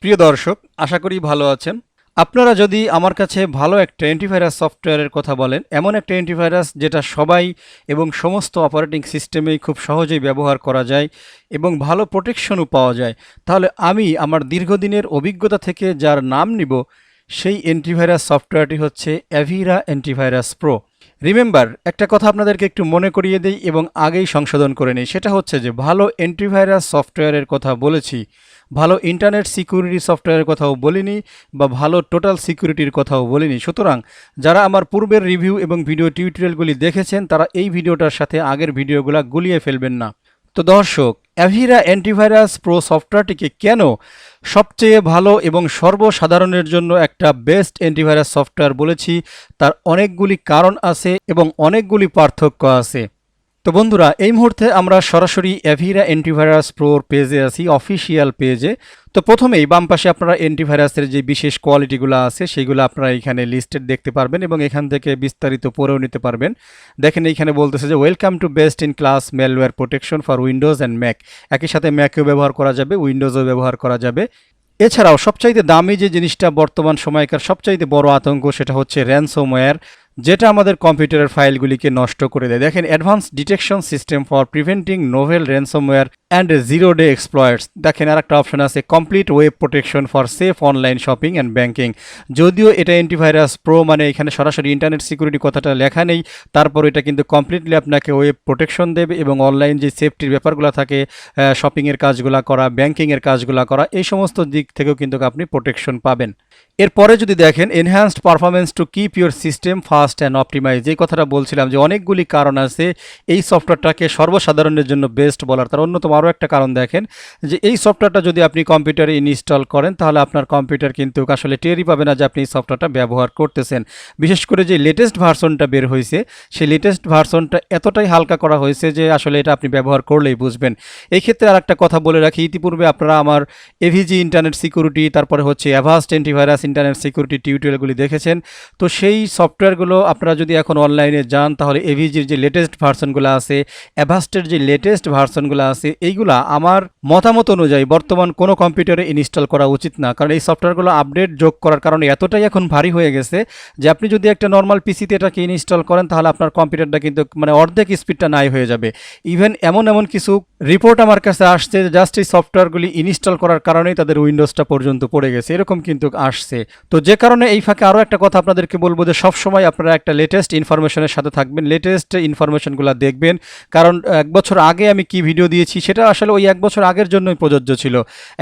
প্রিয় দর্শক, আশা করি ভালো আছেন। আপনারা যদি আমার কাছে ভালো একটা অ্যান্টিভাইরাস সফটওয়্যারের কথা বলেন, এমন একটা অ্যান্টিভাইরাস যেটা সবাই এবং সমস্ত অপারেটিং সিস্টেমেই খুব সহজেই ব্যবহার করা যায় এবং ভালো প্রোটেকশনও পাওয়া যায়, তাহলে আমি আমার দীর্ঘদিনের অভিজ্ঞতা থেকে যার নাম নিব সেই অ্যান্টিভাইরাস সফটওয়্যারটি হচ্ছে অ্যাভিরা অ্যান্টিভাইরাস প্রো। রিমেম্বার, একটা কথা আপনাদেরকে একটু মনে করিয়ে দেই এবং আগেই সংশোধন করে নিই, সেটা হচ্ছে যে ভালো অ্যান্টিভাইরাস সফটওয়্যারের কথা বলেছি, ভালো ইন্টারনেট সিকিউরিটি সফটওয়্যারের কথাও বলিনি বা ভালো টোটাল সিকিউরিটির কথাও বলিনি। সুতরাং যারা আমার পূর্বের রিভিউ এবং ভিডিও টিউটোরিয়ালগুলি দেখেছেন তারা এই ভিডিওটার সাথে আগের ভিডিওগুলো গুলিয়ে ফেলবেন না। তো দর্শক, অ্যাভিরা অ্যান্টিভাইরাস প্রো সফটওয়্যারটিকে কেন সবচেয়ে ভালো এবং সর্বসাধারণের জন্য একটা বেস্ট অ্যান্টিভাইরাস সফটওয়্যার বলেছি, তার অনেকগুলি কারণ আছে এবং অনেকগুলি পার্থক্য আছে। তো বন্ধুরা, এই মুহূর্তে আমরা সরাসরি অ্যাভিরা অ্যান্টিভাইরাস প্রোর পেজে আছি, অফিসিয়াল পেজে। তো প্রথমেই বাম পাশে আপনারা অ্যান্টিভাইরাসের যে বিশেষ কোয়ালিটিগুলো আছে সেগুলো আপনারা এখানে লিস্টেড দেখতে পারবেন এবং এখান থেকে বিস্তারিত পড়েও নিতে পারবেন। দেখেন এইখানে বলতেছে যে welcome to best in class malware protection for Windows and Mac. একই সাথে ম্যাকেও ব্যবহার করা যাবে, উইন্ডোজও ব্যবহার করা যাবে। এছাড়াও সবচাইতে দামি যে জিনিসটা বর্তমান সময়কার সবচাইতে বড় আতঙ্ক, সেটা হচ্ছে র্যানসমওয়্যার, যেটা আমাদের কম্পিউটারের ফাইলগুলিকে নষ্ট করে দেয়। দেখেন, advance detection system for preventing novel ransomware and zero day exploits. দেখেন আর একটা অপশন আছে, complete web protection for safe online shopping and banking. যদিও এটা অ্যান্টিভাইরাস প্রো, মানে এখানে সরাসরি ইন্টারনেট সিকিউরিটি কথাটা লেখা নেই, তারপর এটা কিন্তু কমপ্লিটলি আপনাকে ওয়েব প্রোটেকশন দেবে এবং অনলাইন যে সেফটির ব্যাপারগুলো থাকে, শপিংয়ের কাজগুলো করা, ব্যাঙ্কিংয়ের কাজগুলো করা, এই সমস্ত দিক থেকেও কিন্তু আপনি প্রোটেকশন পাবেন। এরপরে যদি দেখেন, enhanced performance to keep your system fast and optimise, এই কথাটা বলছিলাম যে অনেকগুলি কারণ আছে এই সফটওয়্যারটাকে সর্বসাধারণের জন্য বেস্ট বলার। তার অন্যতম আরও একটা কারণ দেখেন, যে এই সফটওয়্যারটা যদি আপনি কম্পিউটারে ইনস্টল করেন তাহলে আপনার কম্পিউটার কিন্তু আসলে টেরই পাবে না যে আপনি এই সফটওয়্যারটা ব্যবহার করতেছেন। বিশেষ করে যে লেটেস্ট ভার্সনটা বের হয়েছে, সেই লেটেস্ট ভার্সনটা এতটাই হালকা করা হয়েছে যে আসলে এটা আপনি ব্যবহার করলেই বুঝবেন। এই ক্ষেত্রে আর একটা কথা বলে রাখি, ইতিপূর্বে আপনারা আমার এভিজি ইন্টারনেট সিকিউরিটি, তারপরে হচ্ছে অ্যাভাস্ট অ্যান্টিভাইরাস ইন্টারনেট সিকিউরিটি টিউটোরিয়ালগুলি দেখেছেন। তো সেই সফটওয়্যারগুলো আপনারা যদি এখন অনলাইনে যান তাহলে এভিজির যে লেটেস্ট ভার্সনগুলো আছে, অ্যাভাস্টের যে লেটেস্ট ভার্সনগুলো আছে, এইগুলা আমার মতামত অনুযায়ী বর্তমান কোনো কম্পিউটারে ইনস্টল করা উচিত না। কারণ এই সফটওয়্যারগুলো আপডেট যোগ করার কারণে এতটাই এখন ভারী হয়ে গেছে যে আপনি যদি একটা নর্মাল পিসিতে এটাকে ইনস্টল করেন তাহলে আপনার কম্পিউটারটা কিন্তু মানে অর্ধেক স্পিডটা নাই হয়ে যাবে। ইভেন এমন কিছু রিপোর্ট আমার কাছে আসছে জাস্ট এই সফটওয়্যারগুলি ইনস্টল করার কারণেই তাদের উইন্ডোজটা পর্যন্ত পড়ে গেছে, এরকম কিন্তু আসছে। তো যে কারণে এই ফাঁকে আরও একটা কথা আপনাদেরকে বলবো যে সবসময় আপনারা একটা লেটেস্ট ইনফরমেশনের সাথে থাকবেন, লেটেস্ট ইনফরমেশনগুলো দেখবেন। কারণ 1 বছর আগে আমি কি ভিডিও দিয়েছি সেটা আসলে ওই 1 বছর আগের জন্যই প্রযোজ্য ছিল,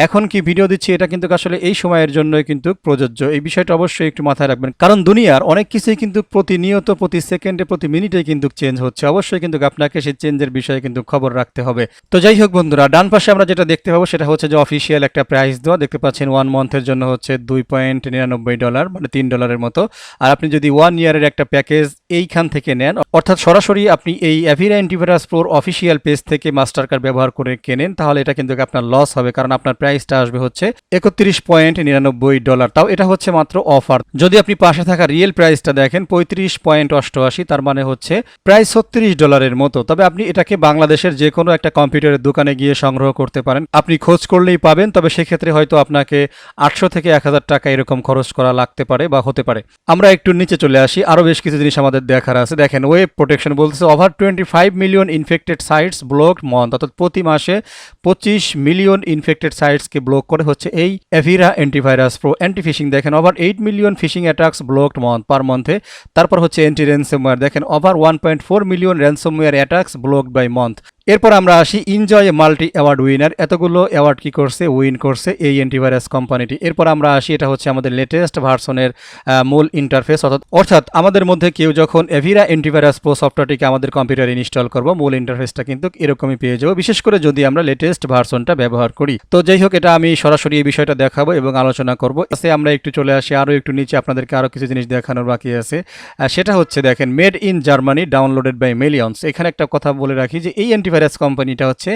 এখন কি ভিডিও দিচ্ছি এটা কিন্তু আসলে এই সময়ের জন্যই কিন্তু প্রযোজ্য। এই বিষয়টা অবশ্যই একটু মাথায় রাখবেন, কারণ দুনিয়ার অনেক কিছুই কিন্তু প্রতিনিয়ত, প্রতি সেকেন্ডে, প্রতি মিনিটে কিন্তু চেঞ্জ হচ্ছে। অবশ্যই কিন্তু আপনাকে সেই চেঞ্জের বিষয়ে কিন্তু খবর রাখতে হবে। তো যাই হোক বন্ধুরা, ডান পাশে আমরা যেটা দেখতে পাবো সেটা হচ্ছে যে অফিসিয়াল একটা প্রাইস দেওয়া, দেখতে পাচ্ছেন 1 মান্থের জন্য হচ্ছে $2.99, মানে $3 মতো। আর আপনি যদি 1 ইয়ারের একটা প্যাকেজ এইখান থেকে নেন, অর্থাৎ সরাসরি আপনি এই অ্যাভিরা অ্যান্টিভাইরাস প্রোর অফিসিয়াল পেজ থেকে মাস্টার কার্ড ব্যবহার করে কেনেন, তাহলে এটা কিন্তু আপনার লস হবে, কারণ আপনার প্রাইসটা আসবে হচ্ছে $31.99। তাও এটা হচ্ছে মাত্র অফার। যদি আপনি পাশে থাকা রিয়েল প্রাইসটা দেখেন, 35.88, তার মানে হচ্ছে প্রায় $36 মতো। তবে আপনি এটাকে বাংলাদেশের যে কোনো একটা কম্পিউটারের দোকানে গিয়ে সংগ্রহ করতে পারেন, আপনি খোঁজ করলেই পাবেন। তবে সেক্ষেত্রে হয়তো আপনাকে 800 থেকে 1000 টাকা এরকম খরচ করা লাগতে পারে বা হতে পারে। আমরা একটু নিচে চলে আসি, আরও বেশ কিছু জিনিস আমাদের দেখার আছে। দেখেন, ওয়েব প্রোটেকশন বলতেছে over 25 million infected sites blocked month, অর্থাৎ প্রতি মাসে 25 মিলিয়ন ইনফেক্টেড সাইটসকে ব্লক করে হচ্ছে এই Avira antivirus pro. Anti phishing দেখেন, over 8 million phishing attacks blocked month per মান্থে। তারপর হচ্ছে অ্যান্টি র্যানসমওয়্যার, দেখেন over 1.4 million ransomware attacks blocked by month. এরপর আমরা আসি ইনজয় মাল্টি অ্যাওয়ার্ড উইনার, এতগুলো অ্যাওয়ার্ড কি করছে, উইন করছে এই অ্যান্টিভাইরাস কোম্পানিটি। এরপর আমরা আসি, এটা হচ্ছে আমাদের লেটেস্ট ভার্সনের মূল ইন্টারফেস, অর্থাৎ আমাদের মধ্যে কেউ যখন অ্যাভিরা অ্যান্টিভাইরাস প্রো সফটওয়্যারটিকে আমাদের কম্পিউটারে ইনস্টল করবো, মূল ইন্টারফেসটা কিন্তু এরকমই পেয়ে যাবো, বিশেষ করে যদি আমরা লেটেস্ট ভার্সনটা ব্যবহার করি। তো যাই হোক, এটা আমি সরাসরি এই বিষয়টা দেখাবো এবং আলোচনা করবো। আমরা একটু চলে আসি আরও একটু নিচে, আপনাদেরকে আরও কিছু জিনিস দেখানোর বাকি আছে। সেটা হচ্ছে দেখেন, made in Germany, downloaded by millions. এখানে একটা কথা বলে রাখি যে এই অ্যান্টিভাইরাস কোম্পানিটা হচ্ছে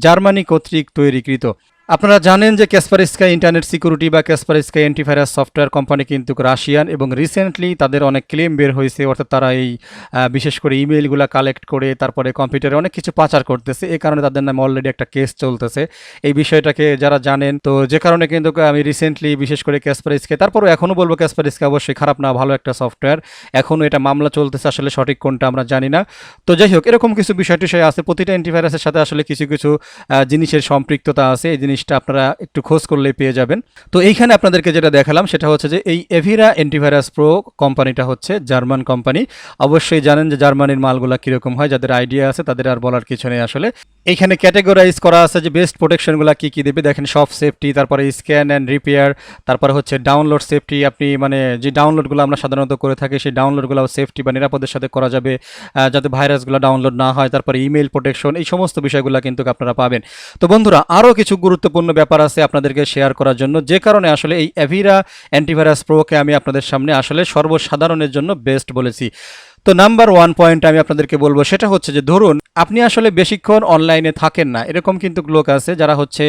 জার্মানি কর্তৃক তৈরিকৃত। আপনারা জানেন যে কাসপারস্কাই ইন্টারনেট সিকিউরিটি বা কাসপারস্কাই অ্যান্টিভাইরাস সফটওয়্যার কোম্পানি কিন্তু রাশিয়ান, এবং রিসেন্টলি তাদের অনেক ক্লেম বের হয়েছে, অর্থাৎ তারা এই বিশেষ করে ইমেইলগুলো কালেক্ট করে তারপরে কম্পিউটারে অনেক কিছু পাচার করতেছে। এই কারণে তাদের নামে অলরেডি একটা কেস চলতেছে। এই বিষয়টাকে যারা জানেন, তো যে কারণে কিন্তু আমি রিসেন্টলি বিশেষ করে কাসপারস্কাই, তারপরেও এখনও বলবো কাসপারস্কাই অবশ্যই খারাপ না, ভালো একটা সফটওয়্যার। এখনও এটা মামলা চলতেছে, আসলে সঠিক কোনটা আমরা জানি না। তো যাই হোক, এরকম কিছু বিষয় টিষয় আছে। প্রতিটা অ্যান্টিভাইরাসের সাথে আসলে কিছু কিছু জিনিসের সম্পৃক্ততা আছে। এই জিনিসটা আপনারা একটু খোঁজ করলেই পেয়ে যাবেন। তো এইখানে আপনাদেরকে যেটা দেখালাম সেটা হচ্ছে যে এই এভিরা অ্যান্টিভাইরাস প্রো কোম্পানিটা হচ্ছে জার্মান কোম্পানি। অবশ্যই জানেন যে জার্মানির মালগুলা কীরকম হয়, যাদের আইডিয়া আছে তাদের আর বলার কিছু নেই। আসলে এইখানে ক্যাটেগরাইজ করা আছে যে বেস্ট প্রোটেকশনগুলো কী কী দেবে। দেখেন, সব সেফটি, তারপরে স্ক্যান অ্যান্ড রিপেয়ার, তারপরে হচ্ছে ডাউনলোড সেফটি। আপনি মানে যে ডাউনলোডগুলো আমরা সাধারণত করে থাকি সেই ডাউনলোডগুলো সেফটি বা নিরাপদের সাথে করা যাবে, যাতে ভাইরাসগুলো ডাউনলোড না হয়। তারপরে ইমেল প্রোটেকশন, এই সমস্ত বিষয়গুলো কিন্তু আপনারা পাবেন। তো বন্ধুরা, আরও কিছু গুরুত্বপূর্ণ ব্যাপার আছে আপনাদেরকে শেয়ার করার জন্য, যে কারণে আসলে এই এভিরা অ্যান্টিভাইরাস প্রোকে আমি আপনাদের সামনে আসলে সর্বসাধারণের জন্য বেস্ট বলেছি। তো নাম্বার 1 পয়েন্ট আমি আপনাদেরকে বলবো সেটা হচ্ছে যে, ধরুন আপনি আসলে বেশিক্ষণ অনলাইনে থাকেন না, এরকম কিন্তু লোক আছে যারা হচ্ছে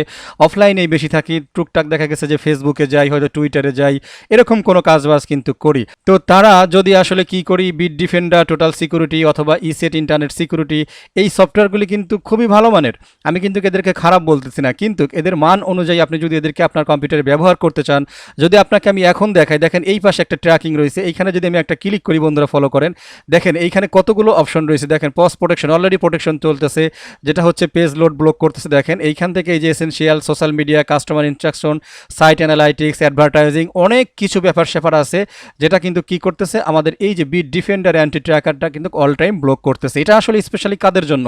অফলাইনেই বেশি থাকি, টুকটাক দেখা গেছে যে ফেসবুকে যাই, হয়তো টুইটারে যাই, এরকম কোনো কাজবাজ কিন্তু করি। তো তারা যদি আসলে কি করি, বিট ডিফেন্ডার, টোটাল সিকিউরিটি অথবা ইসেট ইন্টারনেট সিকিউরিটি, এই সফটওয়্যারগুলি কিন্তু খুবই ভালো মানের। আমি কিন্তু এদেরকে খারাপ বলতেছি না, কিন্তু এদের মান অনুযায়ী আপনি যদি এদেরকে আপনার কম্পিউটারে ব্যবহার করতে চান, যদি আপনাকে আমি এখন দেখাই, দেখেন এই পাশে একটা ট্র্যাকিং রয়েছে, এইখানে যদি আমি একটা ক্লিক করি, বন্ধুরা ফলো করেন, দেখেন এইখানে কতগুলো অপশন রয়েছে। দেখেন পোস্ট প্রোটেকশন, অলরেডি প্রোটেকশন চলতেছে, যেটা হচ্ছে পেজ লোড ব্লক করতেছে। দেখেন এইখান থেকে এই যে essential, social media, customer interaction, site analytics, advertising, অনেক কিছু ব্যাপার স্যাপার আছে, যেটা কিন্তু কি করতেছে, আমাদের এই যে বিট ডিফেন্ডার অ্যান্টি ট্র্যাকারটা কিন্তু অল টাইম ব্লক করতেছে। এটা আসলে স্পেশালি কাদের জন্য?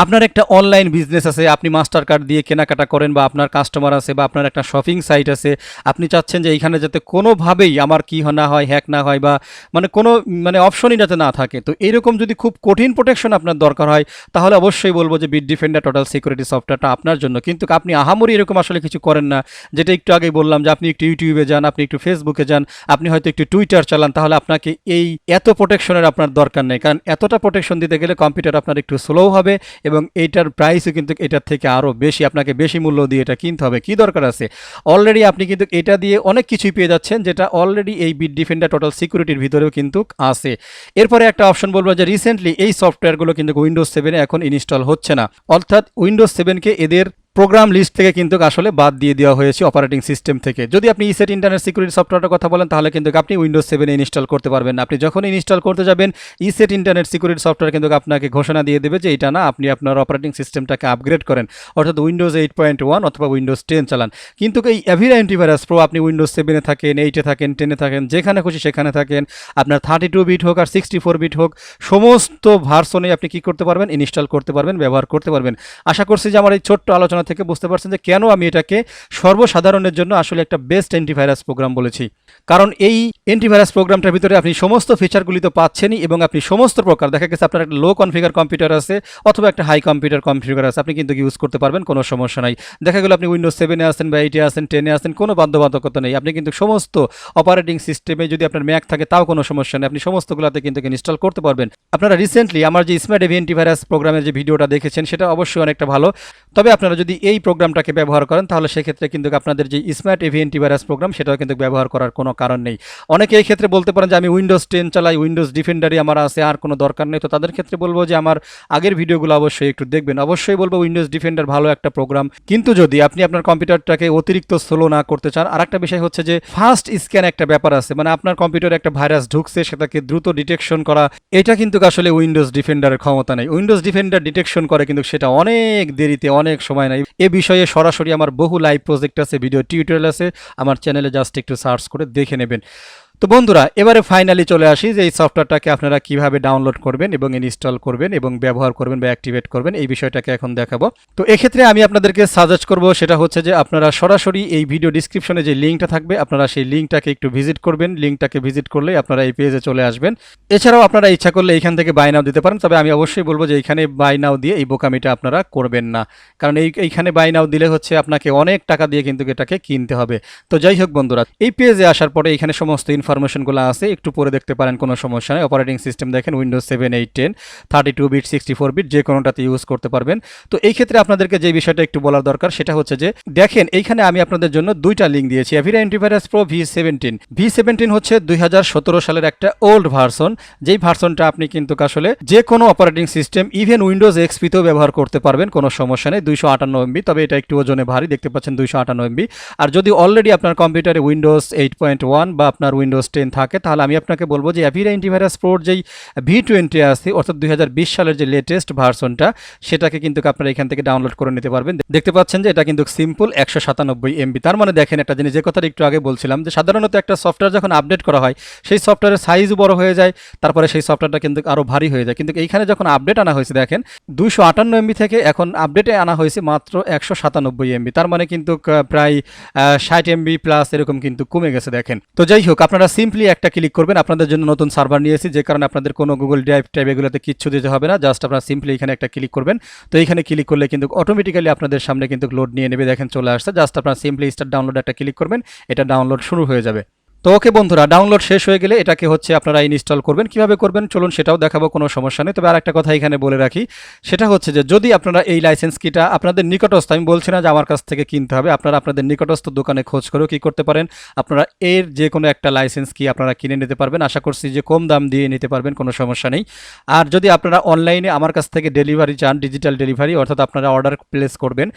আপনার একটা অনলাইন বিজনেস আছে, আপনি মাস্টার কার্ড দিয়ে কেনাকাটা করেন, বা আপনার কাস্টমার আছে, বা আপনার একটা শপিং সাইট আছে, আপনি চাচ্ছেন যে এইখানে যাতে কোনোভাবেই আমার কি না হয়, হ্যাক না হয়, বা মানে কোনো মানে অপশনই যাতে না থাকে। তো এইরকম যদি খুব কঠিন প্রোটেকশন আপনার দরকার হয়, তাহলে অবশ্যই বলবো যে বিট ডিফেন্ডার টোটাল সিকিউরিটি সফটওয়্যারটা আপনার জন্য। কিন্তু আপনি আহামরি এরকম আসলে কিছু করেন না, যেটা একটু আগেই বললাম যে আপনি একটু ইউটিউবে যান, আপনি একটু ফেসবুকে যান, আপনি হয়তো একটু টুইটার চালান, তাহলে আপনাকে এই এত প্রোটেকশনের আপনার দরকার নেই। কারণ এতটা প্রোটেকশন দিতে গেলে কম্পিউটার আপনার একটু স্লো হবে, এবং এইটার প্রাইসও কিন্তু এটার থেকে আরও বেশি, আপনাকে বেশি মূল্য দিয়ে এটা কিনতে হবে। কি দরকার আছে? অলরেডি আপনি কিন্তু এটা দিয়ে অনেক কিছুই পেয়ে যাচ্ছেন, যেটা অলরেডি এই বিট ডিফেন্ডার টোটাল সিকিউরিটির ভিতরেও কিন্তু আছে। এরপরে একটা অপশন বলবো যে রিসেন্টলি এই সফটওয়্যারগুলো কিন্তু উইন্ডোজ 7 এখন ইনস্টল হচ্ছে না, অর্থাৎ উইন্ডোজ 7কে এদের প্রোগ্রাম লিস্ট থেকে কিন্তু আসলে বাদ দিয়ে দেওয়া হয়েছে অপারেটিং সিস্টেম থেকে। যদি আপনি ইসেট ইন্টারনেট সিকিউরিটি সফটওয়্যারের কথা বলেন, তাহলে কিন্তু আপনি উইন্ডোজ 7 ইনস্টল করতে পারবেন না। আপনি যখন ইনস্টল করতে যাবেন, ইসেট ইন্টারনেট সিকিউরিটি সফটওয়্যার কিন্তু আপনাকে ঘোষণা দিয়ে দেবে যে এটা না, আপনি আপনার অপারেটিং সিস্টেমটাকে আপগ্রেড করেন, অর্থাৎ উইন্ডোজ 8.1 অথবা উইন্ডোজ 10 চালান। কিন্তু এই এভিরা অ্যান্টিভাইরাস প্রো, আপনি উইন্ডোজ 7-এ থাকেন, 8-এ থাকেন, 10-এ থাকেন, যেখানে খুশি সেখানে থাকেন, আপনার 32 বিট হোক আর 64 বিট হোক, সমস্ত ভার্সনে আপনি কি করতে পারবেন, ইনস্টল করতে পারবেন, ব্যবহার করতে পারবেন। আশা করছি যে আমার এই ছোট্ট আলোচনা থেকে বুঝতে পারছেন যে কেন আমি এটাকে সর্বসাধারণের জন্য আসলে একটা বেস্ট অ্যান্টিভাইরাস প্রোগ্রাম বলেছি। কারণ এই অ্যান্টিভাইরাস প্রোগ্রামটার ভিতরে আপনি সমস্ত ফিচারগুলি তো পাচ্ছেনই, এবং আপনি সমস্ত প্রকার, দেখা গেছে আপনার একটা লো কনফিগার কম্পিউটার আছে অথবা একটা হাই কম্পিউটার কনফিগার আছে, আপনি কিন্তু ইউজ করতে পারবেন, কোনো সমস্যা নাই। দেখা গেল আপনি উইন্ডোজ 7-এ আছেন বা 8-এ আছেন, 10-এ আছেন, কোনো বাধ্যবাধকতা নেই। আপনি কিন্তু সমস্ত অপারেটিং সিস্টেমে, যদি আপনার ম্যাক থাকে তাও কোনো সমস্যা নেই, আপনি সমস্তগুলোতে কিন্তু ইনস্টল করতে পারবেন। আপনারা রিসেন্টলি আমার যে স্মার্ট এভি অ্যান্টিভাইরাস প্রোগ্রামের যে ভিডিওটা দেখেছেন, সেটা অবশ্যই অনেকটা ভালো। তবে আপনারা যদি এই প্রোগ্রামটাকে ব্যবহার করেন, তাহলে সেক্ষেত্রে কিন্তু আপনাদের যে স্মার্ট এভি অ্যান্টিভাইরাস প্রোগ্রাম, সেটাও কিন্তু ব্যবহার করার কোনো কারণ নেই। অনেকে এই ক্ষেত্রে বলতে পারেন যে আমি উইন্ডোজ 10 চালাই, উইন্ডোজ ডিফেন্ডারই আমার আছে, আর কোনো দরকার নেই। তো তাদের ক্ষেত্রে বলবো যে আমার আগের ভিডিওগুলো অবশ্যই একটু দেখবেন। অবশ্যই বলবো উইন্ডোজ ডিফেন্ডার ভালো একটা প্রোগ্রাম, কিন্তু যদি আপনি আপনার কম্পিউটারটাকে অতিরিক্ত স্লো না করতে চান। আর একটা বিষয় হচ্ছে যে ফাস্ট স্ক্যান একটা ব্যাপার আছে, মানে আপনার কম্পিউটারে একটা ভাইরাস ঢুকছে, সেটাকে দ্রুত ডিটেকশন করা, এটা কিন্তু আসলে উইন্ডোজ ডিফেন্ডারের ক্ষমতা নেই। উইন্ডোজ ডিফেন্ডার ডিটেকশন করে, কিন্তু সেটা অনেক দেরিতে, অনেক সময় নেই। এ বিষয়ে সরাসরি আমার বহু লাইভ প্রজেক্ট আছে, ভিডিও টিউটোরিয়াল আছে, আমার চ্যানেলে জাস্ট একটু সার্চ করে দেখে নেবেন। তো বন্ধুরা, এবারে ফাইনালি চলে আসি যে এই সফটওয়্যারটাকে আপনারা কিভাবে ডাউনলোড করবেন এবং ইনস্টল করবেন এবং ব্যবহার করবেন বা অ্যাক্টিভেট করবেন, এই বিষয়টাকে এখন দেখাবো। তো এক্ষেত্রে আমি আপনাদেরকে সাজেস্ট করব, সেটা হচ্ছে যে আপনারা সরাসরি এই ভিডিও ডিসক্রিপশনে যে লিঙ্কটা থাকবে, আপনারা সেই লিঙ্কটাকে একটু ভিজিট করবেন। লিঙ্কটাকে ভিজিট করলে আপনারা এই পেজে চলে আসবেন। এছাড়াও আপনারা ইচ্ছা করলে এইখান থেকে বাই নাও দিতে পারেন, তবে আমি অবশ্যই বলবো যে এইখানে বাই নাও দিয়ে এই বোকামিটা আপনারা করবেন না, কারণ এইখানে বাই নাও দিলে হচ্ছে আপনাকে অনেক টাকা দিয়ে কিন্তু এটাকে কিনতে হবে। তো যাই হোক বন্ধুরা, এই পেজে আসার পরে এখানে সমস্ত ইনফরমেশনগুলো আছে একটু পরে দেখতে পারেন, কোনো সমস্যা নেই। অপারেটিং সিস্টেম দেখেন উইন্ডোজ 7, 8, 10, 32 বিট, 64 বিট, যে কোনোটাতে ইউজ করতে পারবেন। তো এই ক্ষেত্রে আপনাদেরকে যে বিষয়টা একটু বলার দরকার সেটা হচ্ছে যে দেখেন এইখানে আমি আপনাদের জন্য দুইটা লিঙ্ক দিয়েছি। এভিরা অ্যান্টিভাইরাস প্রো V17 হচ্ছে 2017 সালের একটা ওল্ড ভার্সন, যেই ভার্সনটা আপনি কিন্তু আসলে যে কোনো অপারেটিং সিস্টেম ইভেন উইন্ডোজ এক্সপিতেও ব্যবহার করতে পারবেন, কোনো সমস্যা নেই। 258 MB, তবে এটা একটু ওজনে ভারী, দেখতে পাচ্ছেন 258 MB। আর যদি অলরেডি আপনার কম্পিউটারে উইন্ডোজ 8.1 বা আপনার উইন্ডোজ 10 থাকে, তাহলে আমি আপনাকে বলবো যে এভিরা অ্যান্টিভাইরাস প্রোর যেই V20 আছে, অর্থাৎ 2020 সালের যে লেটেস্ট ভার্সনটা, সেটাকে কিন্তু আপনারা এখান থেকে ডাউনলোড করে নিতে পারবেন। দেখতে পাচ্ছেন যে এটা কিন্তু সিম্পল 197 MB। তার মানে দেখেন একটা জিনিস, যে কথাটা একটু আগে বলছিলাম, যে সাধারণত একটা সফটওয়্যার যখন আপডেট করা হয় সেই সফটওয়্যারের সাইজও বড় হয়ে যায়, তারপরে সেই সফটওয়্যারটা কিন্তু আরও ভারী হয়ে যায়। কিন্তু এইখানে যখন আপডেট আনা হয়েছে দেখেন 258 MB থেকে এখন আপডেটে আনা হয়েছে মাত্র 197 MB। তার মানে কিন্তু প্রায় 60 MB প্লাস এরকম কিন্তু কমে গেছে দেখেন। তো যাই হোক, আপনারা সিম্পলি একটা ক্লিক করবেন। আপনাদের জন্য নতুন সার্ভার নিয়েছি, যে কারণে আপনাদের কোনো গুগল ড্রাইভ টাইপ এগুলোতে কিচ্ছু দিতে হবে না। জাস্ট আপনারা সিম্পলি এখানে একটা ক্লিক করবেন। তো এইখানে ক্লিক করলে কিন্তু অটোমেটিক্যালি আপনাদের সামনে কিন্তু লোড নিয়ে নেবে, দেখেন চলে আসছে। জাস্ট আপনারা সিম্পলি স্টার্ট ডাউনলোড একটা ক্লিক করবেন, এটা ডাউনলোড শুরু হয়ে যাবে। তো ওকে বন্ধুরা, ডাউনলোড শেষ হয়ে গেলে এটাকে হচ্ছে আপনারা ইনস্টল করবেন। কিভাবে করবেন চলুন সেটাও দেখাবো, কোনো সমস্যা নেই। তবে আরেকটা কথা এখানে বলে রাখি, সেটা হচ্ছে যে যদি আপনারা এই লাইসেন্স কিটা আপনাদের নিকটস্থ, আমি বলছি না যে আমার কাছ থেকে কিনতে হবে, আপনারা আপনাদের নিকটস্থ দোকানে খোঁজ করেও কি করতে পারেন, আপনারা এর যে কোনো একটা লাইসেন্স কি আপনারা কিনে নিতে পারবেন। আশা করছি যে কম দাম দিয়ে নিতে পারবেন, কোনো সমস্যা নেই। আর যদি আপনারা অনলাইনে আমার কাছ থেকে ডেলিভারি চান, ডিজিটাল ডেলিভারি, অর্থাৎ আপনারা অর্ডার প্লেস করবেন,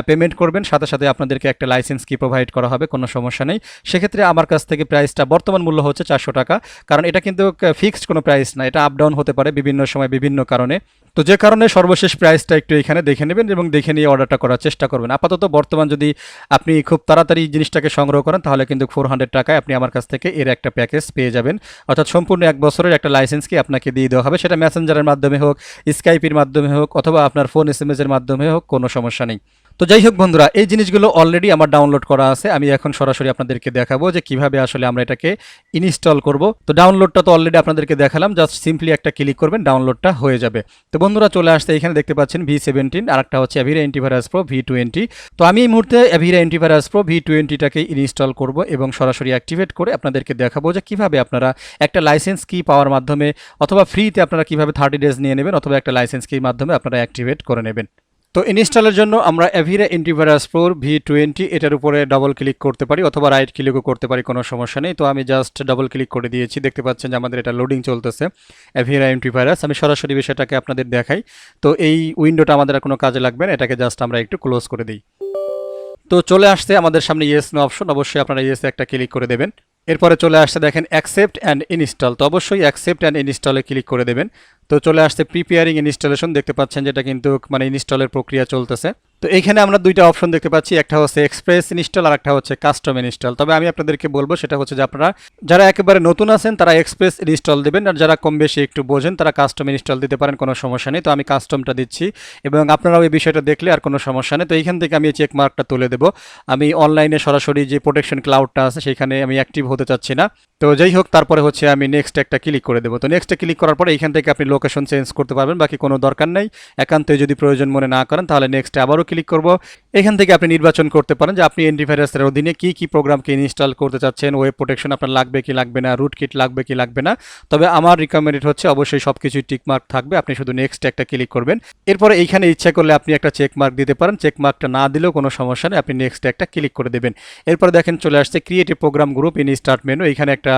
পেমেন্ট করবেন, সাথে সাথে আপনাদেরকে একটা লাইসেন্স কি প্রোভাইড করা হবে, কোনো সমস্যা নেই। সেক্ষেত্রে আমার কাছ থেকে প্রাইসটা বর্তমান মূল্য হচ্ছে 400 টাকা, কারণ এটা কিন্তু ফিক্সড কোনো প্রাইস না, এটা আপ ডাউন হতে পারে বিভিন্ন সময় বিভিন্ন কারণে। তো যে কারণে সর্বশেষ প্রাইসটা একটু এখানে দেখে নেবেন এবং দেখে নিয়ে অর্ডারটা করার চেষ্টা করবেন। আপাতত বর্তমান যদি আপনি খুব তাড়াতাড়ি জিনিসটাকে সংগ্রহ করেন, তাহলে কিন্তু 400 টাকায় আপনি আমার কাছ থেকে এর একটা প্যাকেজ পেয়ে যাবেন, অর্থাৎ সম্পূর্ণ 1 বছরের একটা লাইসেন্স কি আপনাকে দিয়ে দেওয়া হবে। সেটা মেসেঞ্জারের মাধ্যমে হোক, স্কাইপের মাধ্যমে হোক, অথবা আপনার ফোন SMS এর মাধ্যমে হোক, কোনো সমস্যা নেই। তো যাই হোক বন্ধুরা, এই জিনিসগুলো অলরেডি আমার ডাউনলোড করা আছে। আমি এখন সরাসরি আপনাদেরকে দেখাবো যে কিভাবে আসলে আমরা এটাকে ইনস্টল করব। তো ডাউনলোডটা তো অলরেডি আপনাদেরকে দেখালাম, জাস্ট সিম্পলি একটা ক্লিক করবেন, ডাউনলোডটা হয়ে যাবে। তো বন্ধুরা চলে আসতে এখানে দেখতে পাচ্ছেন V17, আর একটা হচ্ছে এভিরা অ্যান্টিভাইরাস প্রো V20। তো আমি এই মুহূর্তে এভিরা অ্যান্টিভাইরাস প্রো V20টাকে ইনস্টল করব এবং সরাসরি অ্যাক্টিভেট করে আপনাদেরকে দেখাবো যে কিভাবে আপনারা একটা লাইসেন্স কি পাওয়ার মাধ্যমে, অথবা ফ্রিতে আপনারা কিভাবে 30 ডেজ নিয়ে নেবেন, অথবা একটা লাইসেন্স কির মাধ্যমে আপনারা অ্যাক্টিভেট করে নেবেন। তো ইনস্টলের জন্য আমরা এভিরা অ্যান্টিভাইরাস প্রো V20 এটার উপরে ডাবল ক্লিক করতে পারি, অথবা রাইট ক্লিকও করতে পারি, কোনো সমস্যা নেই। তো আমি জাস্ট ডাবল ক্লিক করে দিয়েছি, দেখতে পাচ্ছেন যে আমাদের এটা লোডিং চলতেছে এভিরা অ্যান্টিভাইরাস। আমি সরাসরি বিষয়টাকে আপনাদের দেখাই। তো এই উইন্ডোটা আমাদের আর কোনো কাজে লাগবে না, এটাকে জাস্ট আমরা একটু ক্লোজ করে দিই। তো চলে আসছে আমাদের সামনে ইয়েস নো অপশন, অবশ্যই আপনারা ইয়েসে একটা ক্লিক করে দেবেন। এরপরে চলে আসছে দেখেন অ্যাকসেপ্ট অ্যান্ড ইনস্টল, তো অবশ্যই অ্যাকসেপ্ট অ্যান্ড ইনস্টলে ক্লিক করে দেবেন। তো চলে আসছে প্রিপেয়ারিং ইনস্টলেশন, দেখতে পাচ্ছেন যেটা কিন্তু মানে ইনস্টলের প্রক্রিয়া চলতেছে। তো এইখানে আমরা দুইটা অপশন দেখতে পাচ্ছি, একটা হচ্ছে এক্সপ্রেস ইনস্টল আর একটা হচ্ছে কাস্টম ইনস্টল। তবে আমি আপনাদেরকে বলবো সেটা হচ্ছে যে আপনারা যারা একেবারে নতুন আছেন তারা এক্সপ্রেস ইনস্টল দেবেন, আর যারা কম বেশি একটু বোঝেন তারা কাস্টম ইনস্টল দিতে পারেন, কোনো সমস্যা নেই। তো আমি কাস্টমটা দিচ্ছি এবং আপনারাও এই বিষয়টা দেখলে আর কোনো সমস্যা নেই। তো এইখান থেকে আমি চেক মার্কটা তুলে দেবো। আমি অনলাইনে সরাসরি যে প্রোটেকশন ক্লাউডটা আছে সেখানে আমি অ্যাক্টিভ হতে চাচ্ছি না। তো যাই হোক, তারপরে হচ্ছে আমি নেক্সট একটা ক্লিক করে দেবো। তো নেক্সটে ক্লিক করার পরে এইখান থেকে আপনি লোকেশন চেঞ্জ করতে পারবেন, বাকি কোনো দরকার নেই। একান্তই যদি প্রয়োজন মনে না করেন তাহলে নেক্সটে আবারও ক্লিক করব। এখান থেকে আপনি নির্বাচন করতে পারেন যে আপনি অ্যান্টিভাইরাসের অধীনে কি কি প্রোগ্রামকে ইনস্টল করতে চাচ্ছেন, ওয়েব প্রোটেকশন আপনার লাগবে কি লাগবে না, রুট কিট লাগবে কি লাগবে না। তবে আমার রিকমেন্ডেড হচ্ছে অবশ্যই সব কিছুই টিকমার্ক থাকবে, আপনি শুধু নেক্সট একটা ক্লিক করবেন। এরপরে এইখানে ইচ্ছা করলে আপনি একটা চেক মার্ক দিতে পারেন, চেক মার্কটা না দিলেও কোনো সমস্যা নেই, আপনি নেক্সট একটা ক্লিক করে দেবেন। এরপরে দেখেন চলে আসছে create a program group in start menu, এখানে একটা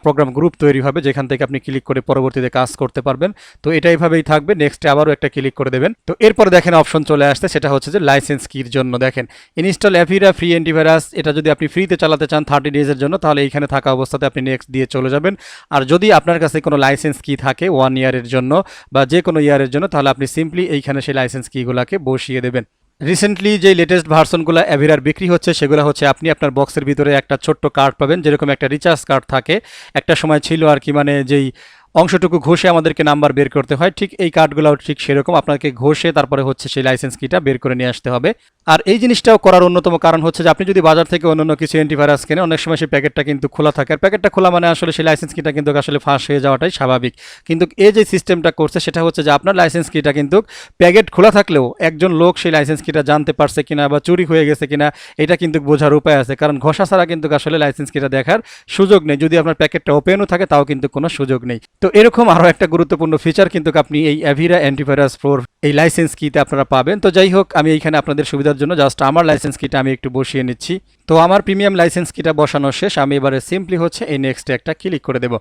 প্রোগ্রাম গ্রুপ তৈরি হবে যেখান থেকে আপনি ক্লিক করে পরবর্তীতে কাজ করতে পারবেন। তো এটা এইভাবেই থাকবে, নেক্সটে আবারও একটা ক্লিক করে দেবেন। তো এরপরে দেখেন অপশন চলে আসছে, সেটা হচ্ছে যে লাইসেন্স কির জন্য দেখেন ইনস্টল এভিরা ফ্রি অ্যান্টিভাইরাস। এটা যদি আপনি ফ্রিতে চালাতে চান 30 ডেজের জন্য, তাহলে এইখানে থাকা অবস্থাতে আপনি নেক্সট দিয়ে চলে যাবেন। আর যদি আপনার কাছে কোনো লাইসেন্স কি থাকে 1 ইয়ারের জন্য বা যে কোনো ইয়ারের জন্য, তাহলে আপনি সিম্পলি এইখানে সেই লাইসেন্স কিগুলোকে বসিয়ে দেবেন। রিসেন্টলি যে লেটেস্ট ভার্সনগুলো এভিরার বিক্রি হচ্ছে সেগুলো হচ্ছে আপনি আপনার বক্সের ভিতরে একটা ছোট্ট কার্ড পাবেন, যেরকম একটা রিচার্জ কার্ড থাকে, একটা সময় ছিল আর কি, মানে যেই অংশটুকু ঘষে আমাদেরকে নাম্বার বের করতে হয়, ঠিক এই কার্ডগুলোও ঠিক সেরকম আপনাকে ঘষে তারপরে হচ্ছে সেই লাইসেন্স কিটা বের করে নিয়ে আসতে হবে। আর এই জিনিসটাও করার অন্যতম কারণ হচ্ছে যে আপনি যদি বাজার থেকে অন্যান্য কিছু অ্যান্টিভাইরাস কেনেন, অনেক সময় সেই প্যাকেটটা কিন্তু খোলা থাকে, আর প্যাকেটটা খোলা মানে আসলে সেই লাইসেন্স কিটা কিন্তু আসলে ফাঁস হয়ে যাওয়াটাই স্বাভাবিক। কিন্তু এই যে সিস্টেমটা করছে সেটা হচ্ছে যে আপনার লাইসেন্স কিটা কিন্তু প্যাকেট খোলা থাকলেও একজন লোক সেই লাইসেন্স কিটা জানতে পারছে কিনা বা চুরি হয়ে গেছে কিনা এটা কিন্তু বোঝার উপায় আছে, কারণ ঘষা ছাড়া কিন্তু আসলে লাইসেন্স কিটা দেখার সুযোগ নেই। যদি আপনার প্যাকেটটা ওপেনও থাকে তাও কিন্তু কোনো সুযোগ নেই। তো এরকম আরও একটা গুরুত্বপূর্ণ ফিচার কিন্তু আপনি এই অ্যাভিরা অ্যান্টিভাইরাস প্রোর এই লাইসেন্স কিতে আপনারা পাবেন। তো যাই হোক, আমি এইখানে আপনাদের সুবিধার জন্য জাস্ট আমার লাইসেন্স কিটা আমি একটু বসিয়ে নিচ্ছি। তো আমার প্রিমিয়াম লাইসেন্স কিটা বসানো শেষ, আমি এবারে সিম্পলি হচ্ছে এই নেক্সটে একটা ক্লিক করে দেব।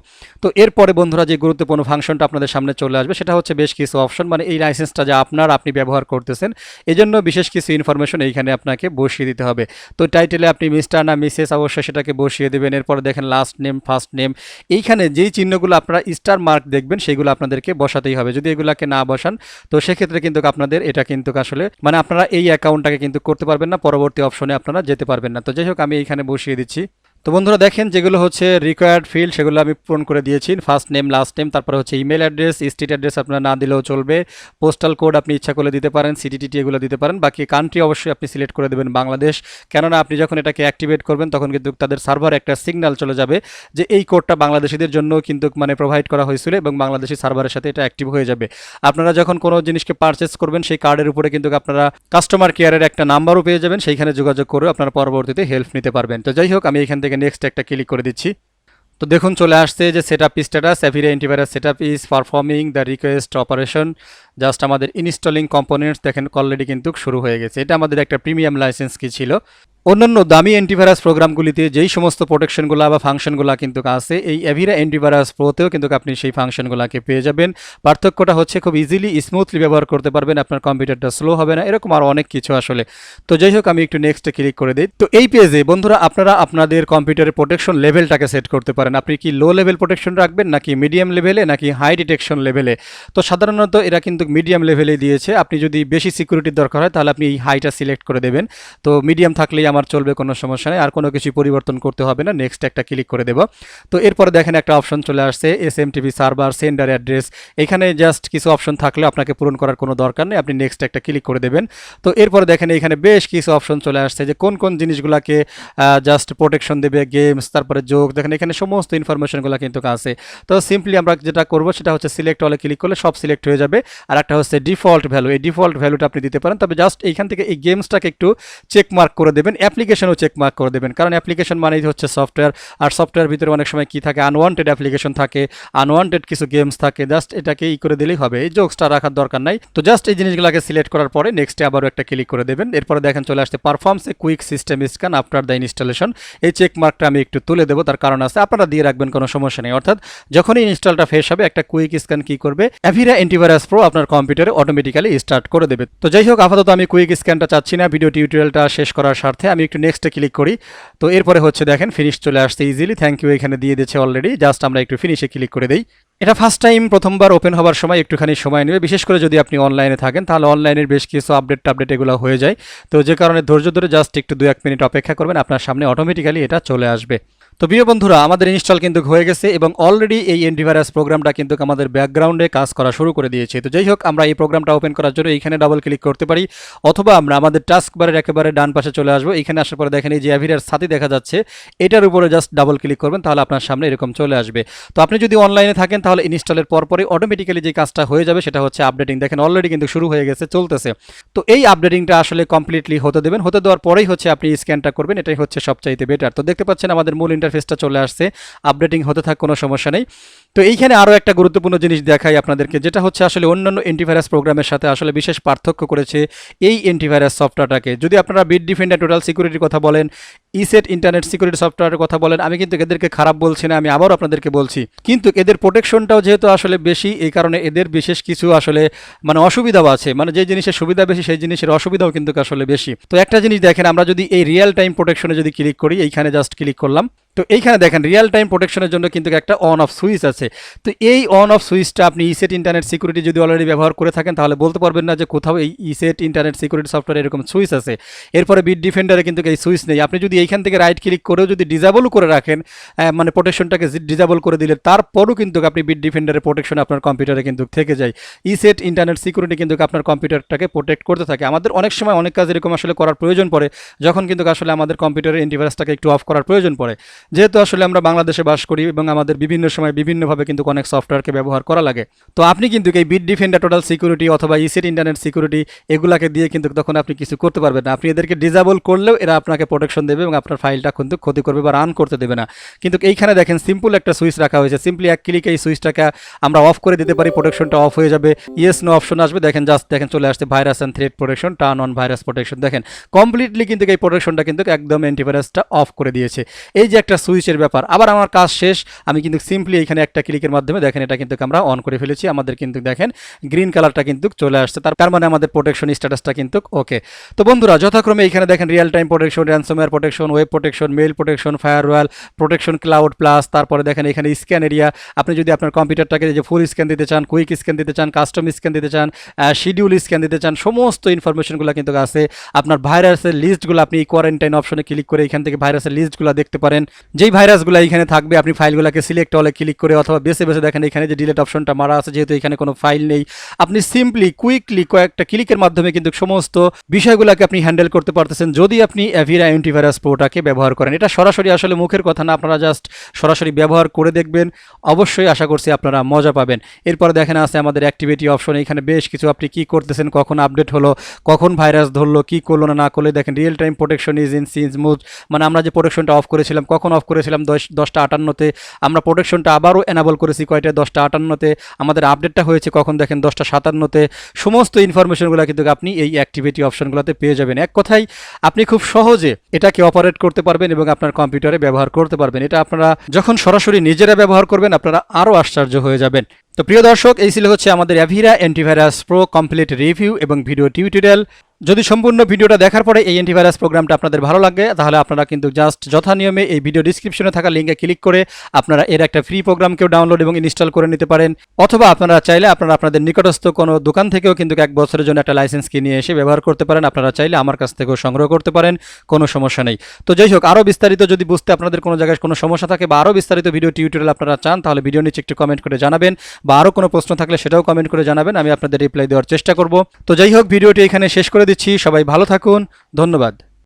তো এরপরে বন্ধুরা যে গুরুত্বপূর্ণ ফাংশনটা আপনাদের সামনে চলে আসবে সেটা হচ্ছে বেশ কিছু অপশন, মানে এই লাইসেন্সটা যা আপনি ব্যবহার করতেছেন এই জন্য বিশেষ কিছু ইনফরমেশন এইখানে আপনাকে বসিয়ে দিতে হবে। তো টাইটেলে আপনি মিস্টার না মিসেস অবশ্যই সেটাকে বসিয়ে দেবেন। এরপরে দেখেন লাস্ট নেম, ফার্স্ট নেম, এইখানে যেই চিহ্নগুলো আপনারা স্টার মার্ক দেখবেন সেগুলো আপনাদেরকে বসাতেই হবে। যদি এগুলাকে না বসান তো সেক্ষেত্রে কিন্তু আপনাদের এটা কিন্তু আসলে মানে আপনারা এই অ্যাকাউন্টটাকে কিন্তু করতে পারবেন না, পরবর্তী অপশনে আপনারা যেতে পারবেন না। তো যাই হোক, আমি এইখানে বসিয়ে দিচ্ছি। তো বন্ধুরা দেখেন যেগুলো হচ্ছে রিকোয়ার্ড ফিল্ড সেগুলো আমি পূরণ করে দিয়েছি। ফার্স্ট নেম, লাস্ট নেম, তারপরে হচ্ছে ইমেল অ্যাড্রেস, স্ট্রিট অ্যাড্রেস আপনারা না দিলেও চলবে, পোস্টাল কোড আপনি ইচ্ছা করলে দিতে পারেন, সিটিটিটি এগুলো দিতে পারেন। বাকি কান্ট্রি অবশ্যই আপনি সিলেক্ট করে দেবেন বাংলাদেশ, কেননা আপনি যখন এটাকে অ্যাক্টিভেট করবেন তখন কিন্তু তাদের সার্ভারে একটা সিগন্যাল চলে যাবে যে এই কোডটা বাংলাদেশিদের জন্য কিন্তু মানে প্রোভাইড করা হয়েছিল এবং বাংলাদেশি সার্ভারের সাথে এটা অ্যাক্টিভ হয়ে যাবে। আপনারা যখন কোনো জিনিসকে পারচেস করবেন সেই কার্ডের উপরে কিন্তু আপনারা কাস্টমার কেয়ারের একটা নাম্বারও পেয়ে যাবেন, সেইখানে যোগাযোগ করে আপনারা পরবর্তীতে হেল্প নিতে পারবেন। তো যাই হোক, আমি এখান থেকে নেক্সট একটা ক্লিক করে দিচ্ছি। তো দেখুন চলে আসছে যে setup status, Avira antivirus setup is performing the request operation, just আমাদের ইনস্টলিং কম্পোনেন্টস দেখেন অলরেডি কিন্তু শুরু হয়ে গেছে। এটা আমাদের একটা প্রিমিয়াম লাইসেন্স কি ছিল। অন্যান্য দামি অ্যান্টিভাইরাস প্রোগ্রামগুলিতে যেই সমস্ত প্রোটেকশনগুলো বা ফাংশনগুলো কিন্তু আছে এই অ্যাভিরা অ্যান্টিভাইরাস প্রোতেও কিন্তু আপনি সেই ফাংশনগুলোকে পেয়ে যাবেন। পার্থক্যটা হচ্ছে খুব ইজিলি স্মুথলি ব্যবহার করতে পারবেন, আপনার কম্পিউটারটা স্লো হবে না, এরকম আরও অনেক কিছু আসলে। তো যাই হোক, আমি একটু নেক্সটে ক্লিক করে দিই। তো এই পেজে বন্ধুরা আপনারা আপনাদের কম্পিউটারের প্রোটেকশন লেভেলটাকে সেট করতে পারেন। আপনি কি লো লেভেল প্রোটেকশন রাখবেন নাকি মিডিয়াম লেভেলে নাকি হাই ডিটেকশন লেভেলে। তো সাধারণত এরা কিন্তু মিডিয়াম লেভেলে দিয়েছে, আপনি যদি বেশি সিকিউরিটির দরকার হয় তাহলে আপনি এই হাইটা সিলেক্ট করে দেবেন। তো মিডিয়াম থাকলেই আমার চলবে, কোনো সমস্যা নেই, আর কোনো কিছু পরিবর্তন করতে হবে না। নেক্সট একটা ক্লিক করে দেব। তো এরপরে দেখেন একটা অপশন চলে আসছে এসএমটিপি সার্ভার সেন্ডার অ্যাড্রেস, এখানে জাস্ট কিছু অপশন থাকলে আপনাকে পূরণ করার কোনো দরকার নেই, আপনি নেক্সট একটা ক্লিক করে দেবেন। তো এরপরে দেখেন এখানে বেশ কিছু অপশন চলে আসছে যে কোন কোন জিনিসগুলোকে জাস্ট প্রোটেকশন দেবে, গেমস, তারপরে যোগ, দেখেন এখানে সমস্ত ইনফরমেশনগুলো কিন্তু আছে। তো সিম্পলি আমরা যেটা করবো সেটা হচ্ছে সিলেক্ট অলে ক্লিক করলে সব সিলেক্ট হয়ে যাবে। আর একটা হচ্ছে ডিফল্ট ভ্যালু, এই ডিফল্ট ভ্যালুটা আপনি দিতে পারেন, তবে জাস্ট এইখান থেকে এই গেমসটাকে একটু চেক মার্ক করে দেবেন, অ্যাপ্লিকেশনও চেক মার্ক করে দেবেন, কারণ অ্যাপ্লিকেশন মানেই হচ্ছে সফটওয়্যার, আর সফটওয়্যার ভিতরে অনেক সময় কি থাকে, আনওয়ান্টেড অ্যাপ্লিকেশন থাকে, আনওয়ান্টেড কিছু গেমস থাকে, জাস্ট এটাকে করে দিলেই হবে, এই জোকসটা রাখার দরকার নাই। তো জাস্ট এই জিনিসগুলোকে সিলেক্ট করার পরে নেক্সটে আবারও একটা ক্লিক করে দেবেন। এরপরে দেখেন চলে আসছে performs a quick system scan after the installation, এই চেক মার্কটা আমি একটু তুলে দেবো, তার কারণ আছে, আপনারা দিয়ে রাখবেন, কোনো সমস্যা নেই। অর্থাৎ যখনই ইনস্টলটা ফ্রেশ হবে একটা কুইক স্ক্যান কি করবে, অ্যাভিরা অ্যান্টিভাইরাস প্রো আপনার কম্পিউটারে অটোমেটিক্যালি স্টার্ট করে দেবে। তো যাই হোক, আপাতত আমি কুইক স্ক্যানটা চাচ্ছি না, ভিডিও টিউটোরিয়ালটা শেষ করার স্বার্থে আমি একটু নেক্সটে ক্লিক করি। তো এরপরে হচ্ছে দেখেন ফিনিশ চলে আসছে ইজিলি, থ্যাংক ইউ এখানে দিয়ে দিচ্ছে অলরেডি, জাস্ট আমরা একটু ফিনিশে ক্লিক করে দেই। এটা ফার্স্ট টাইম প্রথমবার ওপেন হওয়ার সময় একটুখানি সময় নেবে, বিশেষ করে যদি আপনি অনলাইনে থাকেন তাহলে অনলাইনের বেশ কিছু আপডেট এগুলো হয়ে যায়। তো যে কারণে ধৈর্য ধরে জাস্ট একটু 2-1 মিনিট অপেক্ষা করবেন, আপনার সামনে অটোমেটিক্যালি এটা চলে আসবে। তো প্রিয় বন্ধুরা, আমাদের ইনস্টল কিন্তু হয়ে গেছে এবং অলরেডি এই অ্যান্টিভাইরাস প্রোগ্রামটা কিন্তু আমাদের ব্যাকগ্রাউন্ডে কাজ করা শুরু করে দিয়েছে। তো যাই হোক, আমরা এই প্রোগ্রামটা ওপেন করার জন্য এইখানে ডাবল ক্লিক করতে পারি, অথবা আমরা আমাদের টাস্ক বারের একেবারে ডান পাশে চলে আসবো। এখানে আসার পরে দেখেন এই যে অ্যাভিরার সাথে দেখা যাচ্ছে, এটার উপরে জাস্ট ডাবল ক্লিক করবেন, তাহলে আপনার সামনে এরকম চলে আসবে। তো আপনি যদি অনলাইনে থাকেন তাহলে ইনস্টলের পরপরই অটোমেটিক্যালি যে কাজটা হয়ে যাবে সেটা হচ্ছে আপডেটিং, দেখেন অলরেডি কিন্তু শুরু হয়ে গেছে, চলতেছে। তো এই আপডেটিংটা আসলে কমপ্লিটলি হতে দেবেন, হতে দেওয়ার পরেই হচ্ছে আপনি স্ক্যানটা করবেন, এটাই হচ্ছে সবচাইতে বেটার। তো দেখতে পাচ্ছেন আমাদের মূল ইন্টারফেসটা চলে আসছে, আপডেটিং হতে থাক, কোনো সমস্যা নেই। তো এইখানে আরও একটা গুরুত্বপূর্ণ জিনিস দেখাই আপনাদেরকে, যেটা হচ্ছে আসলে অন্যান্য অ্যান্টিভাইরাস প্রোগ্রামের সাথে আসলে বিশেষ পার্থক্য করেছে এই অ্যান্টিভাইরাস সফটওয়্যারটাকে। যদি আপনারা বিট ডিফেন্ডার, টোটাল সিকিউরিটির কথা বলেন, ইসেট ইন্টারনেট সিকিউরিটি সফটওয়্যারের কথা বলেন, আমি কিন্তু এদেরকে খারাপ বলছি না, আমি আবারও আপনাদেরকে বলছি, কিন্তু এদের প্রোটেকশনটাও যেহেতু আসলে বেশি, এই কারণে এদের বিশেষ কিছু আসলে মানে অসুবিধাও আছে, মানে যে জিনিসের সুবিধা বেশি সেই জিনিসের অসুবিধাও কিন্তু আসলে বেশি। তো একটা জিনিস দেখেন, আমরা যদি এই রিয়েল টাইম প্রোটেকশনে যদি ক্লিক করি, এইখানে জাস্ট ক্লিক করলাম, তো এইখানে দেখেন রিয়েল টাইম প্রোটেকশনের জন্য কিন্তু একটা অন অফ সুইচ আছে। তো এই অন অফ সুইচটা আপনি ইসেট ইন্টারনেট সিকিউরিটি যদি অলরেডি ব্যবহার করে থাকেন তাহলে বলতে পারবেন না যে কোথাও এই ইসেট ইন্টারনেট সিকিউরিটি সফটওয়্যার এরকম সুইচ আছে। এরপরে বিট ডিফেন্ডারে কিন্তু এই সুইচ নেই। আপনি যদি এইখান থেকে রাইট ক্লিক করেও যদি ডিজাবল করে রাখেন, মানে প্রোটেকশনটাকে ডিজাবল করে দিলে তারপরও কিন্তু আপনি বিট ডিফেন্ডারের প্রোটেকশন আপনার কম্পিউটারে কিন্তু থেকে যায়। ইসেট ইন্টারনেট সিকিউরিটি কিন্তু আপনার কম্পিউটারটাকে প্রোটেক্ট করতে থাকে। আমাদের অনেক সময় অনেক কাজ এরকম আসলে করার প্রয়োজন পড়ে, যখন কিন্তু আসলে আমাদের কম্পিউটারের অ্যান্টিভাইরাসটাকে একটু অফ করার প্রয়োজন পড়ে। যেহেতু আসলে আমরা বাংলাদেশে বাস করি এবং আমাদের বিভিন্ন সময় বিভিন্নভাবে কিন্তু অনেক সফটওয়্যারকে ব্যবহার করা লাগে, তো আপনি কিন্তু এই বিট ডিফেন্ডার টোটাল সিকিউরিটি অথবা ইসেট ইন্টারনেট সিকিউরিটি এগুলাকে দিয়ে কিন্তু তখন আপনি কিছু করতে পারবেন না। আপনি এদেরকে ডিজাবল করলেও এরা আপনাকে প্রোটেকশন দেবে এবং আপনার ফাইলটা কিন্তু ক্ষতি করবে বা রান করতে দেবে না। কিন্তু এইখানে দেখেন সিম্পল একটা সুইচ রাখা হয়েছে, সিম্পলি এক ক্লিকে এই সুইচটাকে আমরা অফ করে দিতে পারি, প্রোটেকশনটা অফ হয়ে যাবে। ইয়েস নো অপশন আসবে, দেখেন জাস্ট দেখেন চলে আসছে virus and threat protection, turn on virus protection. দেখেন কমপ্লিটলি কিন্তু এই প্রোটেকশনটা কিন্তু একদম অ্যান্টিভাইরাসটা অফ করে দিয়েছে। এই যে একটা সুইচের ব্যাপার। আবার আমার কাজ শেষ, আমি কিন্তু সিম্পলি এখানে একটা ক্লিকের মাধ্যমে দেখেন এটা কিন্তু আমরা অন করে ফেলেছি। আমাদের কিন্তু দেখেন গ্রিন কালারটা কিন্তু চলে আসছে, তার মানে আমাদের প্রোটেকশন স্ট্যাটাসটা কিন্তু ওকে। তো বন্ধুরা যথাক্রমে এখানে দেখেন real time protection, ransomware protection, web protection, mail protection, firewall protection, cloud plus, তারপরে দেখেন এখানে স্ক্যান এরিয়া। আপনি যদি আপনার কম্পিউটারটাকে যে ফুল স্ক্যান দিতে চান, কুইক স্ক্যান দিতে চান, কাস্টম স্ক্যান দিতে চান, শিডিউল স্ক্যান দিতে চান, সমস্ত ইনফরমেশনগুলো কিন্তু আছে। আপনার ভাইরাসের লিস্টগুলো আপনি এই কোয়ারেন্টাইন অপশনে ক্লিক করে এখান থেকে ভাইরাসের লিস্টগুলো দেখতে পারেন। যেই ভাইরাসগুলো এখানে থাকবে আপনি ফাইলগুলোকে সিলেক্ট হলে ক্লিক করে অথবা বেছে বেছে দেখেন এখানে যে ডিলিট অপশনটা মারা আছে, যেহেতু এখানে কোনো ফাইল নেই, আপনি সিম্পলি কুইকলি কয়েকটা ক্লিকের মাধ্যমে কিন্তু সমস্ত বিষয়গুলোকে আপনি হ্যান্ডেল করতে পারতেছেন যদি আপনি অ্যাভিরা অ্যান্টিভাইরাস প্রোটাকে ব্যবহার করেন। এটা সরাসরি আসলে মুখের কথা না, আপনারা জাস্ট সরাসরি ব্যবহার করে দেখবেন, অবশ্যই আশা করছি আপনারা মজা পাবেন। এরপরে দেখেন আছে আমাদের অ্যাক্টিভিটি অপশন, এখানে বেশ কিছু আপনি কি করতেছেন, কখন আপডেট হলো, কখন ভাইরাস ধরলো, কি করলো না করলে দেখেন real time protection is in since move, মানে আমরা যে প্রোটেকশনটা অফ করেছিলাম কখন অফ করেছিলাম 10টা 58-তে, আমরা প্রোটেকশনটা আবারও এনাবল করেছি কয়টা 10টা 58-তে, আমাদের আপডেটটা হয়েছে কখন দেখেন 10টা 57-তে। সমস্ত ইনফরমেশনগুলো কিন্তু আপনি এই অ্যাক্টিভিটি অপশনগুলোতে পেয়ে যাবেন। এক কথায় আপনি খুব সহজে এটাকে অপারেট করতে পারবেন এবং আপনার কম্পিউটারে ব্যবহার করতে পারবেন। এটা আপনারা যখন সরাসরি নিজেরা ব্যবহার করবেন আপনারা আরও আশ্চর্য হয়ে যাবেন। তো প্রিয় দর্শক, এই ছিল হচ্ছে আমাদের Avira antivirus pro complete review এবং ভিডিও টিউটোরিয়াল। যদি সম্পূর্ণ ভিডিওটা দেখার পরে এই অ্যান্টিভাইরাস প্রোগ্রামটা আপনাদের ভালো লাগে তাহলে আপনারা কিন্তু জাস্ট যথা নিয়মে এই ভিডিও ডিসক্রিপশনে থাকা লিঙ্কে ক্লিক করে আপনারা এর একটা ফ্রি প্রোগ্রামকেও ডাউনলোড এবং ইনস্টল করে নিতে পারেন, অথবা আপনারা চাইলে আপনারা আপনাদের নিকটস্থ কোনো দোকান থেকেও কিন্তু 1 বছরের জন্য একটা লাইসেন্স কিনে এসে ব্যবহার করতে পারেন। আপনারা চাইলে আমার কাছ থেকেও সংগ্রহ করতে পারেন, কোনো সমস্যা নেই। তো যাই হোক, আরও বিস্তারিত যদি বুঝতে আপনাদের কোনো জায়গায় কোনো সমস্যা থাকে বা আরও বিস্তারিত ভিডিও টিউটোরিয়াল আপনারা চান তাহলে ভিডিও নিচে একটু কমেন্ট করে জানাবেন, বা আরও কোনো প্রশ্ন থাকলে সেটাও কমেন্ট করে জানাবেন, আমি আপনাদের রিপ্লাই দেওয়ার চেষ্টা করব। তো যাই হোক, ভিডিওটি এখানে শেষ করে দিচ্ছি। সবাই ভালো থাকুন, ধন্যবাদ।